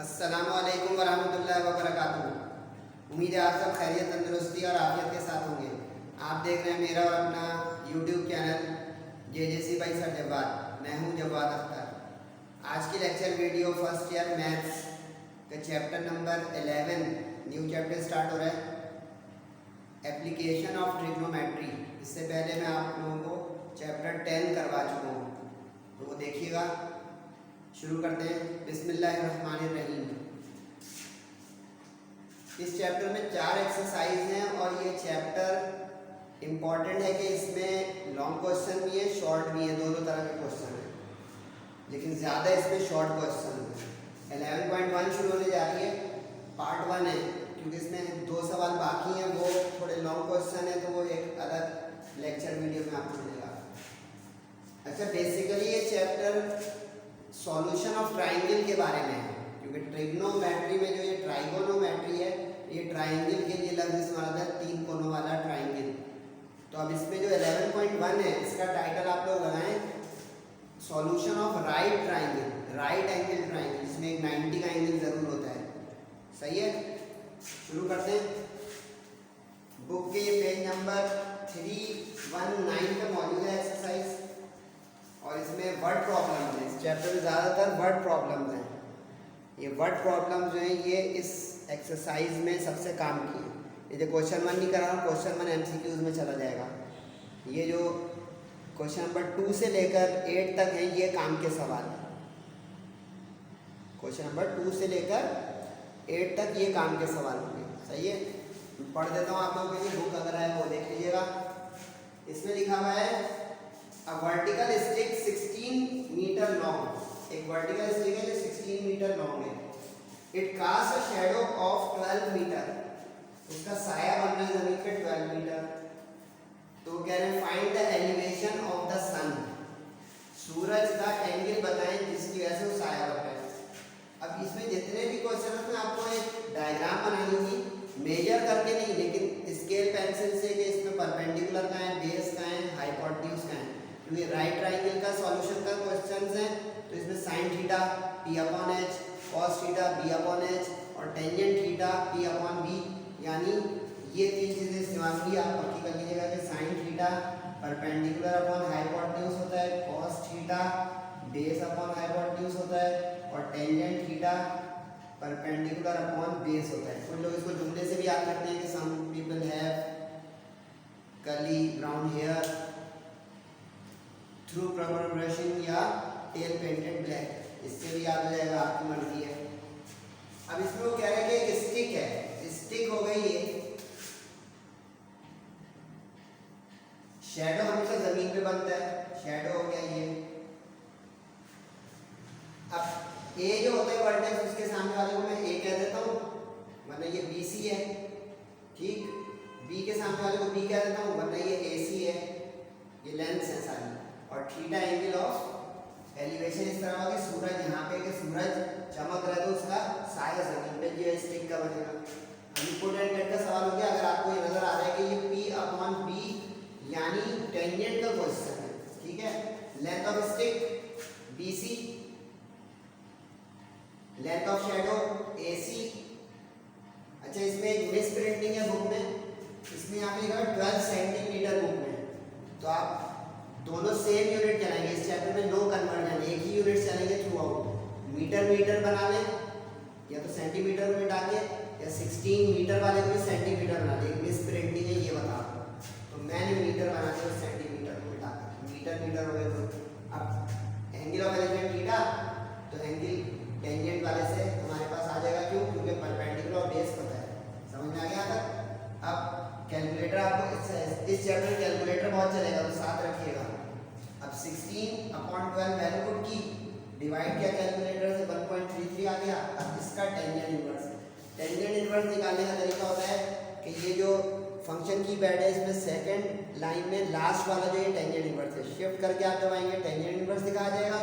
अस्सलामुअलैकुम वरहमतुल्लाहि वबरकातुहू। उम्मीद है आप सब खैरियत, तंदुरुस्ती और आफियत के साथ होंगे। आप देख रहे हैं मेरा और अपना YouTube channel JJC by sir Jawad. मैं हूं जवाद अख्तर। आज की lecture video first year maths का chapter number 11 new chapter start हो रहा है, एप्लीकेशन ऑफ ट्रिग्नोमेट्री। इससे पहले मैं आप लोगों को चैप्टर 10 करवा चुका हूँ, तो वो देखिएगा। शुरू करते हैं। बिस्मिल्लाहिर्रहमानिर्रहीम। इस चैप्टर में 4 एक्सरसाइज हैं और ये चैप्टर इम्पॉर्टेंट है कि इसमें लॉन्ग क्वेश्चन भी है, शॉर्ट भी है, दोनों तरह के क्वेश्चन हैं, लेकिन ज़्यादा इसमें शॉर्ट क्वेश्चन है। 11.1 शुरू होने जा रही है, पार्ट 1 है, क्योंकि इसमें 2 सवाल बाकी हैं, वो थोड़े लॉन्ग क्वेश्चन है, तो वो एक अलग लेक्चर वीडियो में आपको मिलेगा। अच्छा, बेसिकली ये चैप्टर सॉल्यूशन ऑफ ट्राइंगल के बारे में है, क्योंकि ट्रिग्नोमेट्री में जो ये ट्राइगोनोमेट्री है, ये ट्राइंगल के लिए लफ्ज़ इस्तेमाल होता है, 3 कोनों वाला ट्राइंगल। तो अब इसमें जो 11.1 है, इसका टाइटल आप लोग लगाएं solution of right triangle, right angle triangle, जिसमें एक 90 का एंगल ज़रूर होता है। सही है, शुरू करते हैं। बुक के ये पेज नंबर 319 पे मौजूद है एक्सरसाइज, और इसमें वर्ड प्रॉब्लम है। इस चैप्टर में ज़्यादातर वर्ड प्रॉब्लम्स हैं। ये वर्ड प्रॉब्लम्स जो हैं ये इस एक्सरसाइज में सबसे काम की है। ये जो क्वेश्चन 1 नहीं कर रहा हूँ, क्वेश्चन 1 MCQs में चला जाएगा। ये जो क्वेश्चन नंबर 2 से लेकर 8 तक है, ये काम के सवाल हैं। क्वेश्चन नंबर 2 से लेकर 8 तक ये काम के सवाल होंगे। सही है, पढ़ देता हूँ आप लोगों के लिए। बुक अगर है वो देख लीजिएगा। इसमें लिखा हुआ है A vertical stick 16 metre long. एक वर्टिकल स्टिक है जो 16 मीटर लॉन्ग है। It casts a shadow of 12 metre. उसका साया बन रहा है जमीन पे 12 मीटर। तो कह रहे हैं find the elevation of the sun. सूरज का एंगल बताएं जिसकी वजह से वो साया बन रहा है। अब इसमें जितने भी क्वेश्चन हैं, आपको एक डायग्राम बनानी होगी, मेजर करके नहीं, लेकिन स्केल पेंसिल से कि इसमें परपेंडिकुलर का है, बेस का है, हाइपोटेन्यूज का है। क्योंकि राइट ट्राइंगल का सॉल्यूशन का क्वेश्चंस हैं, तो इसमें sine theta P/H, cos theta B/H और टेंजेंट थीटा P/B, यानी ये 3 चीज़ें इस्तेमाल होंगी। आप पक्की कर लीजिएगा कि sine theta perpendicular upon hypotenuse होता है, cos theta base upon hypotenuse होता है, और tangent theta perpendicular upon base होता है। कुछ लोग इसको जुमले से भी याद करते हैं कि some people have curly brown hair through proper brushing या टेल पेंटेड ब्लैक, इससे भी याद हो जाएगा, आपकी मर्जी है। अब इसमें वो कह रहे हैं कि एक स्टिक है, स्टिक हो गई ये, शैडो हमेशा जमीन पे बनता है, शैडो हो गया ये। अब ए जो होता है वर्टेक्स, उसके सामने वाले को मैं ए कह देता हूँ, वरना ये BC है, ठीक। बी के सामने वाले को बी कह देता हूँ, वरना ये AC है। ये लेंथ है सारी। और थीटा एंगल ऑफ एलिवेशन इस तरह होगा कि सूरज यहाँ पे, कि सूरज चमक रहा है तो उसका साया जमीन पे जो स्टिक का बनेगा। अब इंपोर्टेंट का सवाल हो गया, अगर आपको ये नजर आ रहा है कि ये P/B यानी टेंजेंट का क्वेश्चन है, ठीक है। Length of stick BC, length of shadow AC। अच्छा, इसमें एक मिस प्रिंटिंग है बुक में, इसमें यहाँ पे लिखा है 12 सेंटीमीटर बुक में, तो आप दोनों सेम यूनिट चलाएंगे। इस चैप्टर में नो कन्वर्जन, एक ही यूनिट चलेंगे थ्रू आउट। मीटर मीटर बना लें, या तो सेंटीमीटर में मिटा के, या 16 मीटर वाले को भी सेंटीमीटर बना लें। मिस प्रिंटिंग है ये बता रहा हूँ, तो मैंने मीटर बना दिया सेंटीमीटर को मिटा कर, मीटर मीटर हो गए। तो अब एंगल ऑफ एलिवेशन थीटा, तो एंगल टेंजेंट वाले से हमारे पास आ जाएगा। क्यों? क्योंकि परपेंडिकुलर और बेस पता है। समझ में आ गया था? अब कैलकुलेटर आपको इस चैप्टर में कैलकुलेटर बहुत चलेगा, तो साथ रखिएगा। अब 16/12 वैल्यू पुट की, डिवाइड किया कैलकुलेटर से, 1.33 आ गया। अब इसका टेंजेंट इनवर्स, टेंजेंट इनवर्स निकालने का तरीका होता है कि ये जो फंक्शन की पैड है, इसमें सेकंड लाइन में लास्ट वाला जो ये टेंजेंट इनवर्स है, शिफ्ट करके आप दबाएंगे, टेंजेंट इनवर्स दिखाया जाएगा।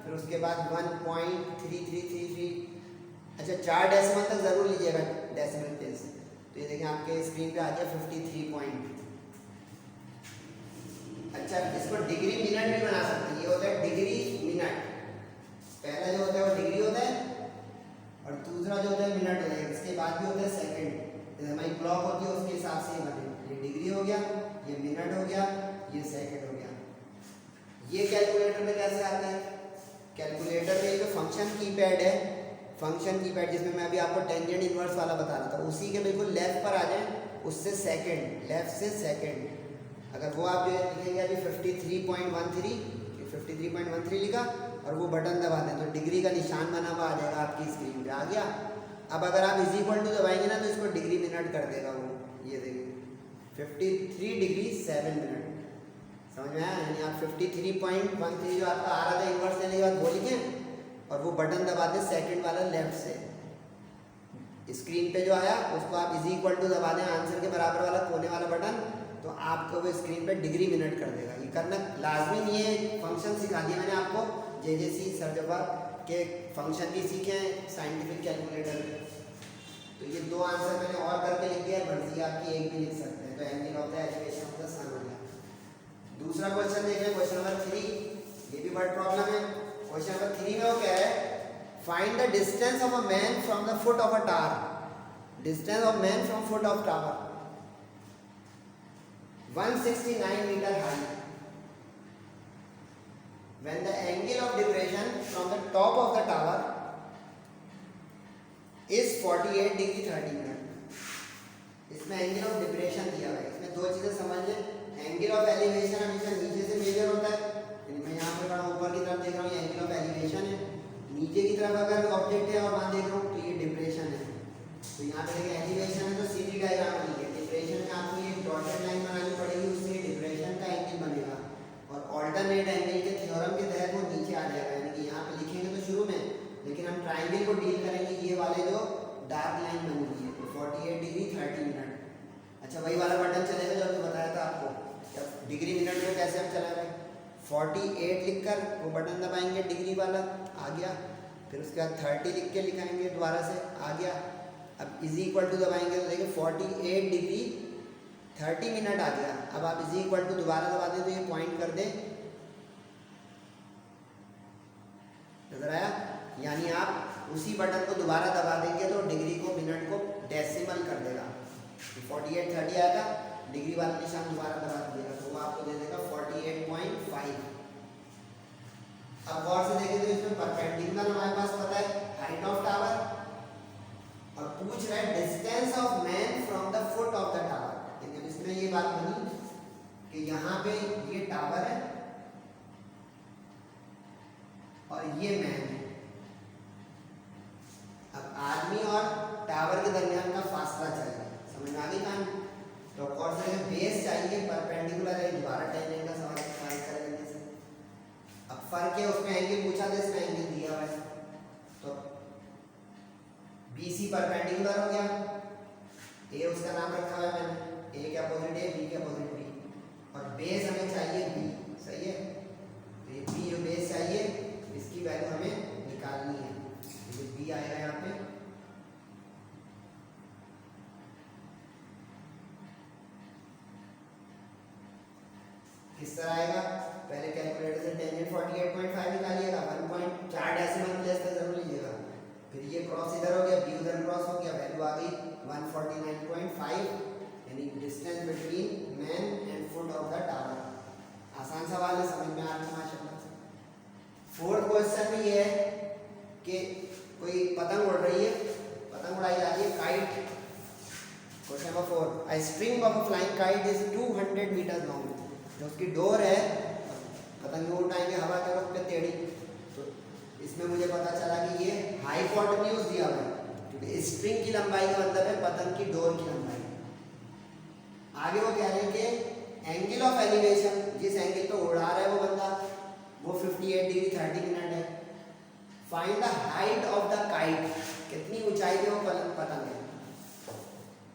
फिर उसके बाद 1.3333, अच्छा 4 डेसिमल तक जरूर लीजिएगा, डेसिमल प्लेस। तो ये देखें आपके स्क्रीन पे आ गया 53 पॉइंट। अच्छा, इसको डिग्री मिनट भी बना सकते हैं। ये होता है डिग्री मिनट, पहला जो होता है वो डिग्री होता है, और कैलकुलेटर पे कैसे आता है? कैलकुलेटर में जो फंक्शन कीपैड है, फंक्शन कीपैड जिसमें मैं अभी आपको टेंजेंट इनवर्स वाला बता रहा था, उसी के बिल्कुल लेफ्ट पर आ जाए, उससे सेकंड, लेफ्ट से सेकंड, अगर वो आप जो लिखेंगे अभी 53.13, 53.13 लिखा और वो बटन दबा दें तो डिग्री का निशान बना हुआ आ जाएगा आपकी स्क्रीन पे, आ गया। अब अगर आप इज इक्वल टू दबाएंगे ना तो इसको डिग्री मिनट कर देगा वो, ये देखिए 53 डिग्री 7 मिनट, समझ में आया? यानी आप 53.13 जो आपका आ रहा था इन्वर्स लेने के बाद वो लिखें और वो बटन दबा दें सेकंड वाला लेफ्ट से, स्क्रीन पे जो आया उसको आप इज इक्वल टू दबा दें आंसर के बराबर वाला कोने वाला बटन, तो आपको वो स्क्रीन पे डिग्री मिनट कर देगा। ये करना लाजमी नहीं है, फंक्शन सिखा दिया मैंने आपको, जेजेसी सर्जवा के फंक्शन भी सीखे हैं साइंटिफिक कैलकुलेटर में। तो ये दो आंसर मैंने और करके लिख दिया है, मर्जी आपकी एक भी लिख सकते हैं। तो angle of the elevation of the sun हो गया। दूसरा क्वेश्चन देख लें, क्वेश्चन नंबर 3, ये भी वर्ड प्रॉब्लम है। क्वेश्चन नंबर 3 में वो क्या है, find the distance of a man from the foot of a tower, distance of man from foot of tower 169 meter high when the angle of depression from the top of the tower is 48 degree 30 minute। इसमें angle of depression दिया हुआ है, इसमें दो चीजें समझ लें। Angle of elevation हमेशा नीचे से मेजर होता है, यानी मैं यहाँ पे खड़ा ऊपर की तरफ देख रहा हूँ, ये एंगल ऑफ एलिवेशन है। नीचे की तरफ अगर ऑब्जेक्ट है और वहाँ देख रहा हूँ तो ये डिप्रेशन है। तो यहाँ पे देखिए एलिवेशन है तो सीधी डायग्राम बनी है, डिप्रेशन में आपको ये डॉटेड लाइन बनानी पड़ेगी, उससे डिप्रेशन का एंगल बनेगा और ऑल्टरनेट एंगल के थ्योरम के तहत वो नीचे आ जाएगा। यानी कि यहाँ पे लिखेंगे तो शुरू में, लेकिन हम ट्राइंगल को डील करेंगे ये वाले जो डार्क लाइन बनी हुई है, तो 48 डिग्री 30 मिनट। अच्छा वही वाला बटन चलेगा जो अभी बताया था आपको, जब डिग्री मिनट में कैसे हम चला रहे 48 लिखकर वो बटन दबाएंगे डिग्री वाला, आ गया। फिर उसके बाद 30 लिख के लिखाएंगे दोबारा से, आ गया। अब इज इक्वल टू दबाएंगे तो देखिए 48 डिग्री 30 मिनट आ गया। अब आप इज इक्वल टू दोबारा दबा दें तो ये पॉइंट कर दें, नजर आया? यानी आप उसी बटन को दोबारा दबा देंगे तो डिग्री को मिनट को डेसिमल कर देगा। 48 30 आया था, डिग्री वाला निशान दोबारा दबा दिएगा तो वो आपको दे देगा 48.5। अब गौर से देखें तो इसमें परपेंडिकुलर हमारे पास पता है हाइट ऑफ टावर, और पूछ रहा है distance of man from the foot of the tower. लेकिन इसमें ये बात बनी कि यहाँ पे ये टावर है और ये मैन है। अब आदमी और टावर के दरमियान का फासला चाहिए, समझ में आ गई कहानी? तो और से बेस चाहिए परपेंडिकुलर है, दोबारा टेंजेंट का सवाल करेंगे से। अब फर्क है उसमें एंगल पूछा था, इसमें एंगल दिया हुआ है, तो BC परपेंडिकुलर हो गया, ए उसका नाम रखा हुआ है मैंने, ए के अपोजिट ए, बी के अपोजिट बी, और बेस हमें चाहिए बी, सही है? तो ये बी जो बेस चाहिए इसकी वैल्यू हमें निकालनी है, तो ये बी आएगा यहाँ पे। किस तरह आएगा? पहले कैलकुलेटर से टेंजेंट 48.5 निकालिएगा, 1.4 डेसिमल प्लेस पे जरूर लीजिएगा। फिर ये क्रॉस इधर हो गया, बी उधर क्रॉस हो गया, वैल्यू आ गई 149.5, यानी distance between man and foot of the tower. आसान सवाल है, समझ में आ रहा है माशाल्लाह से। फोर्थ क्वेश्चन में ये है कि कोई पतंग उड़ रही है, पतंग उड़ाई जा रही है, kite. Question number 4, a string of a flying kite is 200 metre long. जो उसकी डोर है, पतंग उड़ाएंगे हवा के रुख पे टेढ़ी, तो इसमें मुझे पता चला कि ये हाइपोटेन्यूज दिया हुआ है, क्योंकि स्ट्रिंग की लंबाई का मतलब है पतंग की डोर की लंबाई। आगे वो कह रहे हैं कि एंगल ऑफ एलिवेशन, जिस एंगल पे उड़ा रहा है वो बंदा, वो 58 डिग्री 30 मिनट है। Find the height of the kite, कितनी ऊंचाई पे वो पतंग है।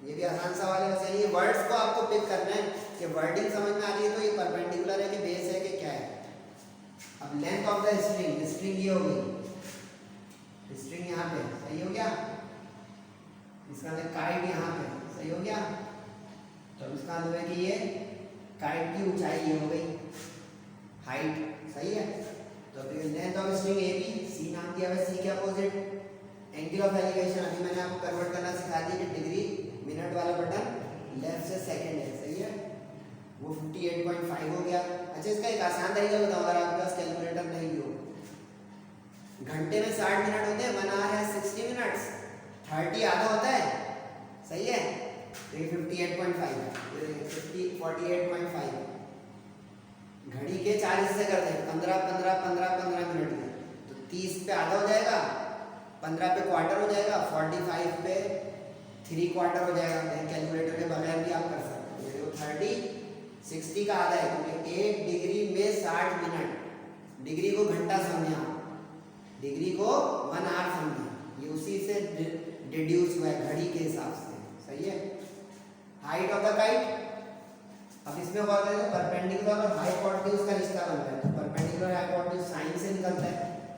ये भी आसान सवाल है, वैसे ये वर्ड्स को आपको पिक करना है कि वर्डिंग समझ में आ रही है तो ये परपेंडिकुलर है कि बेस है कि क्या है। अब length of the string, string ये हो गई, स्ट्रिंग यहाँ पे, सही हो गया? इसका मतलब काइट यहाँ पे, सही हो गया? तो इसका मतलब है कि ये काइट की ऊंचाई ये हो गई, हाइट, सही है? तो length of string A B, C नाम दिया हुआ है, सी के अपोजिट। एंगल ऑफ एलिवेशन अभी मैंने आपको कन्वर्ट करना सिखा दिया कि डिग्री मिनट वाला बटन लेफ्ट से सेकंड है, सही है? वो 58.5 हो गया। अच्छा इसका एक आसान तरीका बताऊँ, अगर आपके पास कैलकुलेटर घंटे में 60 मिनट होते हैं, 1 आवर है 60 मिनट्स, 30 आधा होता है, सही है। तो ये 58.5 48.5 घड़ी के 4 हिस्से करते हैं, 15 15 15 15 मिनट के, तो 30 पे आधा हो जाएगा, 15 पे क्वार्टर हो जाएगा, 45 पे 3 क्वार्टर हो जाएगा। कैलकुलेटर के बगैर भी आप कर सकते हैं। तो 30 60 का आधा है, क्योंकि 1 डिग्री में 60 मिनट, डिग्री को घंटा समझे आप, डिग्री को 1 आवर समझे, ये उसी से डिड्यूस हुआ है घड़ी के हिसाब से, सही है। हाइट ऑफ द काइट, अब इसमें क्या करें तो परपेंडिकुलर और हाइपोटेन्यूज का रिश्ता बन रहा है, तो परपेंडिकुलर हाइपोटेन्यूज साइन से निकलता है,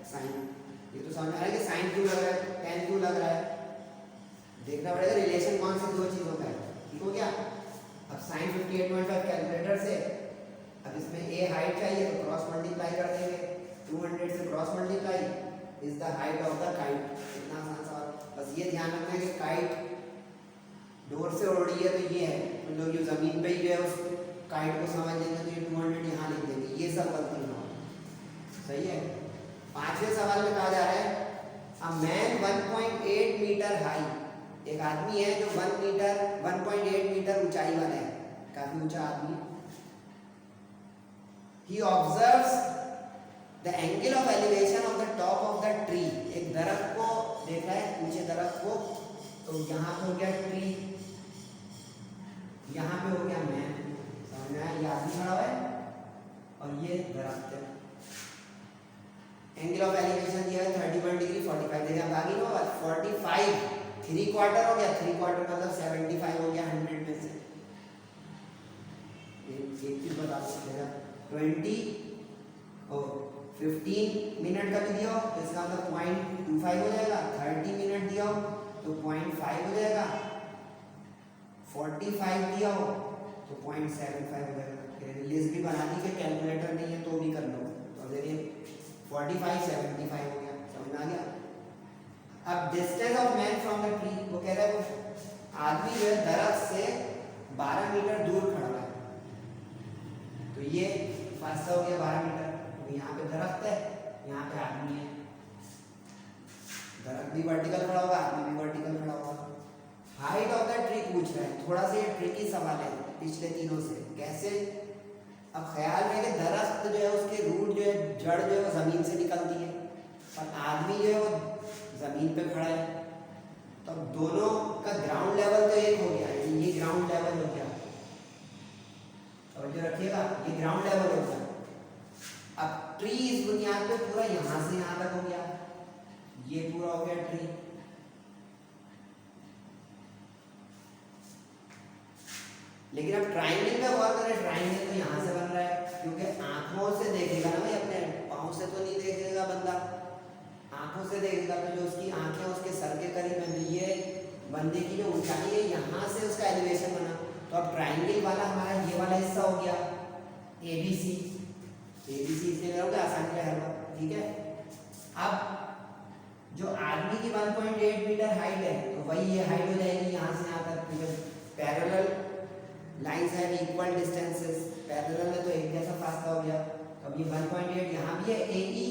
साइन, ये तो समझ आ रहा है कि साइन क्यों लग रहा है, tan क्यों लग रहा है, देखना पड़ेगा रिलेशन कौन से दो चीजों का है, ठीक हो गया। अब sin 58.5 कैलकुलेटर से, अब इसमें a हाइट चाहिए तो क्रॉस मल्टीप्लाई कर देंगे, 200 से cross multiply is the height of the kite. इतना आसान सवाल, बस ये ध्यान रखना है कि काइट डोर से उड़ रही है तो ये है, तो लोग जो जमीन पे ही जो है उस काइट को समझ लेंगे तो ये 200 यहाँ लिख देंगे, ये सब गलती ना हो, सही है। पांचवें सवाल में कहा जा रहा है अ मैन 1.8 मीटर हाई, एक आदमी है जो 1.8 मीटर ऊंचाई वाला है, काफी ऊंचा आदमी। ही observes the angle of elevation of the top of the tree, एक दरख्त को देख रहा है, ऊंचे दरख्त को, तो यहाँ पे हो गया ट्री, यहाँ पे हो गया मैन, समझ में आया, ये आदमी खड़ा हुआ है और ये दरख्त है। एंगल ऑफ एलिवेशन दिया है 31 डिग्री 45 डिग्री, अब आगे नो 45 3 क्वार्टर हो गया, 3 क्वार्टर मतलब 75 हो गया 100 में से। एक चीज बता सकते हैं 20 और 15 मिनट का भी दिया हो तो इसका मतलब 0.25 हो जाएगा, 30 मिनट दिया हो तो 0.5 हो जाएगा, 45 दिया हो तो 0.75 हो जाएगा। लिस्ट भी बना दी कि कैलकुलेटर नहीं है तो भी कर लो, तो देखिए 45 75 हो गया, समझ में आ गया। अब distance of man from the tree, वो कह रहा है वो आदमी जो है दरख्त से 12 मीटर दूर खड़ा है, तो ये फर्स्ट हो गया 12 मीटर, तो यहाँ पे दरख्त है, यहाँ पे आदमी है, दरख्त भी वर्टिकल खड़ा होगा, आदमी भी वर्टिकल खड़ा होगा। हाइट ऑफ द ट्री पूछ रहे हैं, थोड़ा सा ये ट्रिकी सवाल है पिछले तीनों से, कैसे। अब ख्याल में कि दरख्त जो है उसके रूट जो है, जड़ जो है वो जमीन से निकलती है, और आदमी जो है वो जमीन पे खड़ा है, तो अब दोनों का ग्राउंड लेवल तो एक हो गया, ये ग्राउंड लेवल हो गया, और जो रखिएगा ये ग्राउंड लेवल हो गया। अब ट्री इस बुनियाद पे पूरा यहां से यहां तक हो गया, ये पूरा हो गया ट्री। लेकिन अब ट्रायंगल पे गौर करें, ट्रायंगल तो यहाँ से बन रहा है, क्योंकि आंखों से देखेगा ना भाई, अपने पाँव से तो नहीं देखेगा बंदा, आंखों से देखेगा, तो जो उसकी आंखें उसके सर के करीब है, ये बंदे की जो ऊंचाई है यहाँ से उसका एलिवेशन बना, तो अब ट्रायंगल वाला हमारा ये वाला हिस्सा हो गया ABC, इसलिए करोगे आसानी से हर वक्त, ठीक है। अब जो आदमी की 1.8 मीटर हाइट है, तो वही ये हाइट हो जाएगी यहाँ से यहाँ तक, क्योंकि parallel lines have equal distances, parallel में तो एक जैसा फासला हो गया, तो अब ये 1.8 यहाँ भी है AE,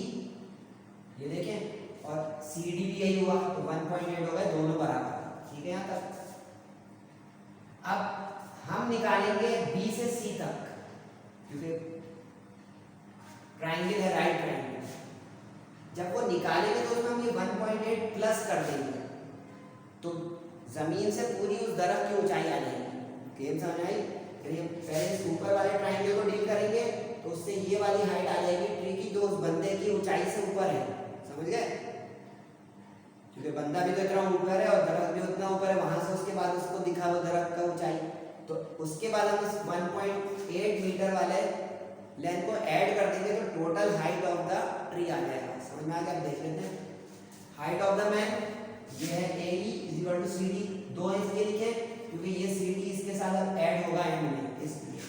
ये देखें, और CD भी यही हुआ, तो 1.8 हो गए दोनों बराबर, ठीक है यहाँ तक। अब हम निकालेंगे B से C तक, क्योंकि ट्रायंगल है, राइट ट्रायंगल, जब वो निकालेंगे तो उसमें हम ये 1.8 प्लस कर देंगे, तो जमीन से पूरी उस दरख्त की ऊंचाई आ जाएगी। गेम समझ आई? पहले ऊपर वाले ट्रायंगल को डील करेंगे तो उससे ये वाली हाइट आ जाएगी ट्री की, जो उस बंदे की ऊंचाई से ऊपर है, समझ गए, क्योंकि बंदा भी तो इतना ऊपर है और दरख्त भी उतना ऊपर है, वहां से उसके बाद उसको दिखा वो दरख्त का ऊंचाई, तो उसके बाद हम इस 1.8 मीटर वाले लेंथ को ऐड कर देंगे तो total height of the tree आ जाएगा, समझ में आ गया। देख लेते हैं हाइट ऑफ द मैन, ये है AE = CD, दो इसलिए लिखे क्योंकि ये CD इसके साथ अब ऐड होगा एंड में, इसलिए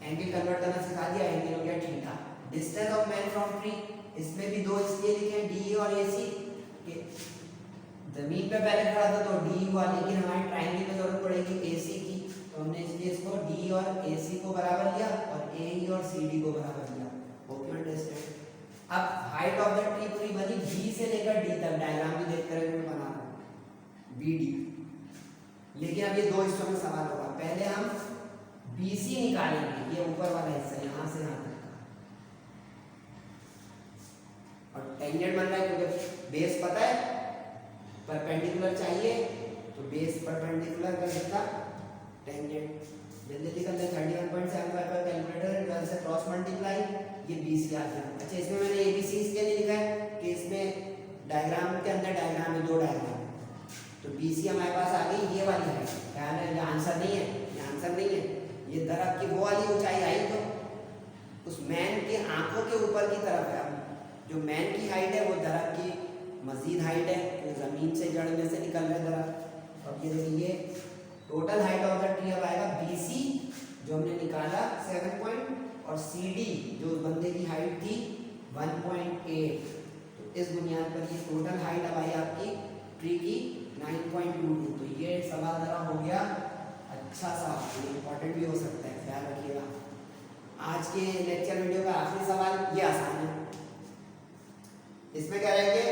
एंगल कन्वर्ट करना सिखा दिया, एंगल हो गया theta. Distance of man from tree, इसमें भी दो इसलिए लिखे DE और AC, के जमीन पे पहले खड़ा था तो DE हुआ, लेकिन हमारे ट्रायंगल में जरूरत पड़ेगी AC की, तो हमने इसलिए इसको DE और AC को बराबर लिया और AE और CD को बराबर लिया। Hope you understand. अब हाइट ऑफ द ट्री पूरी बनी, बी से लेकर डी तक, डायग्राम भी देखते रहे मैं बना रहा हूँ बी डी। लेकिन अब ये दो हिस्सों में सवाल होगा। पहले हम BC निकालेंगे, ये ऊपर वाला हिस्सा यहाँ से यहाँ तक का, और टेंजेंट बन रहा है क्योंकि बेस पता है, परपेंडिकुलर चाहिए तो बेस परपेंडिकुलर कर देता टेंजेंट। जल्दी कर ले, 31.75 पर कैलकुलेटर 12 से क्रॉस मल्टीप्लाई, ये BC आ गया। अच्छा इसमें मैंने ABC इसलिए नहीं लिखा है कि इसमें डायग्राम के अंदर डायग्राम है, दो डायग्राम, तो BC हमारे पास आ गई ये वाली है। क्या है, ये आंसर नहीं है, ये आंसर नहीं है, ये दरख्त की वो वाली ऊंचाई आई तो उस मैन के आंखों के ऊपर की तरफ है। जो मैन की हाइट है वो दरख्त की मजीद हाइट है, तो जमीन से जड़ में से निकल रहे दरख्त। अब ये देखिए total height of the tree अब आएगा BC जो हमने निकाला 7 पॉइंट, और CD जो उस बंदे की हाइट थी 1.8। तो इस बुनियाद पर ये टोटल हाइट अब आई आपकी ट्री की 9.22। तो ये सवाल जरा हो गया अच्छा सा, इम्पोर्टेंट भी हो सकता है, ख्याल रखिएगा। आज के लेक्चर वीडियो का आखिरी सवाल ये आसान है। इसमें क्या रहेंगे,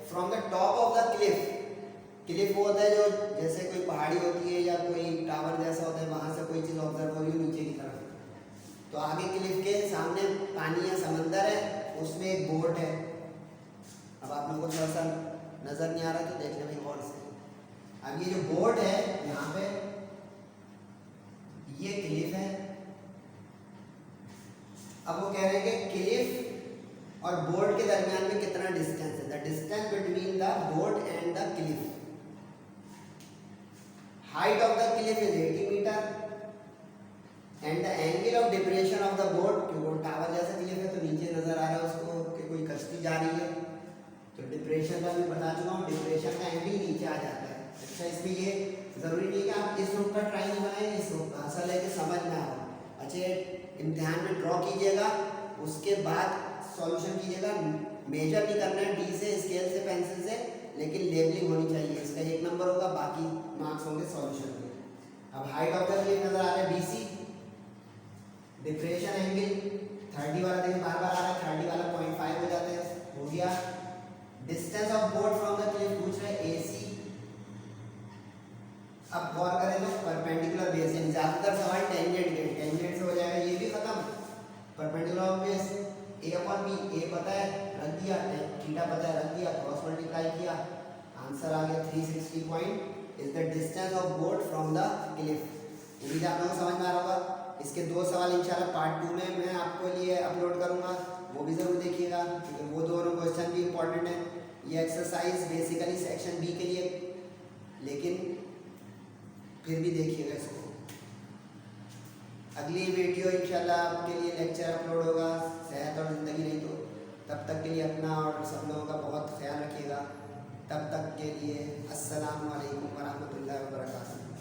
from the top of the Cliff, Cliff वो होता है जो जैसे कोई पहाड़ी होती है या कोई टावर जैसा होता है, वहां से कोई चीज ऑब्जर्व हो रही है नीचे की तरफ, तो आगे क्लिफ के सामने पानी या समंदर है, उसमें एक बोट है। अब आप लोगों को थोड़ा सा नजर नहीं आ रहा तो देख लें गौर से। अब ये जो बोट है यहाँ पे, ये क्लिफ है। अब वो कह रहे हैं कि क्लिफ और बोट के दरमियान में कितना डिस्टेंस है, the distance between the boat and the cliff. Height of the cliff is 80 metre and the angle of depression of the boat, क्योंकि वो टावर जैसा क्लिफ है तो नीचे नजर आ रहा है उसको कि कोई कश्ती जा रही है, तो डिप्रेशन का भी बता चुका हूँ, डिप्रेशन का एंगल नीचे आ जाता है। अच्छा इसमें ये जरूरी नहीं है कि आप इस रूप का ट्राई नहीं बनाए, इस रूप का, असल है कि समझ में आओ। अच्छा इम्तिहान में ड्रॉ कीजिएगा, उसके बाद सॉल्यूशन कीजिएगा। मेजर नहीं करना है डी से, स्केल से, पेंसिल से, लेकिन लेबलिंग होनी चाहिए, इसका 1 नंबर होगा, बाकी मार्क्स होंगे सॉल्यूशन के। अब हाइट ऑफ द क्लिफ नजर आ रहा है BC, डिप्रेशन एंगल 30 वाला देखिए बार बार आ रहा है, 30 वाला 0.5 हो जाता है, हो गया। Distance of boat from the Cliff पूछ रहे हैं AC। अब गौर करें तो परपेंडिकुलर बेस, यानी ज्यादातर सवाल टेंजेंट के, टेंजेंट से हो जाएगा, ये भी खत्म। Perpendicular base A upon B, A पता है रख दिया, थीटा पता है रख दिया, क्रॉस मल्टीप्लाई किया, आंसर आ गया 360 point is the distance of boat from the Cliff. उम्मीद आप लोगों को समझ में आ रहा होगा। इसके 2 सवाल इंशाल्लाह पार्ट 2 में मैं आपको लिए अपलोड करूंगा, वो भी जरूर देखिएगा क्योंकि वो दोनों क्वेश्चन भी इंपॉर्टेंट है। ये एक्सरसाइज बेसिकली सेक्शन B के लिए, लेकिन फिर भी देखिएगा इसको। अगली वीडियो इंशाल्लाह आपके लिए लेक्चर अपलोड होगा, सेहत और ज़िंदगी नहीं, तो तब तक के लिए अपना और सब लोगों का बहुत ख्याल रखिएगा। तब तक के लिए अस्सलाम वालेकुम वरहमतुल्लाहि वबरकातुहू।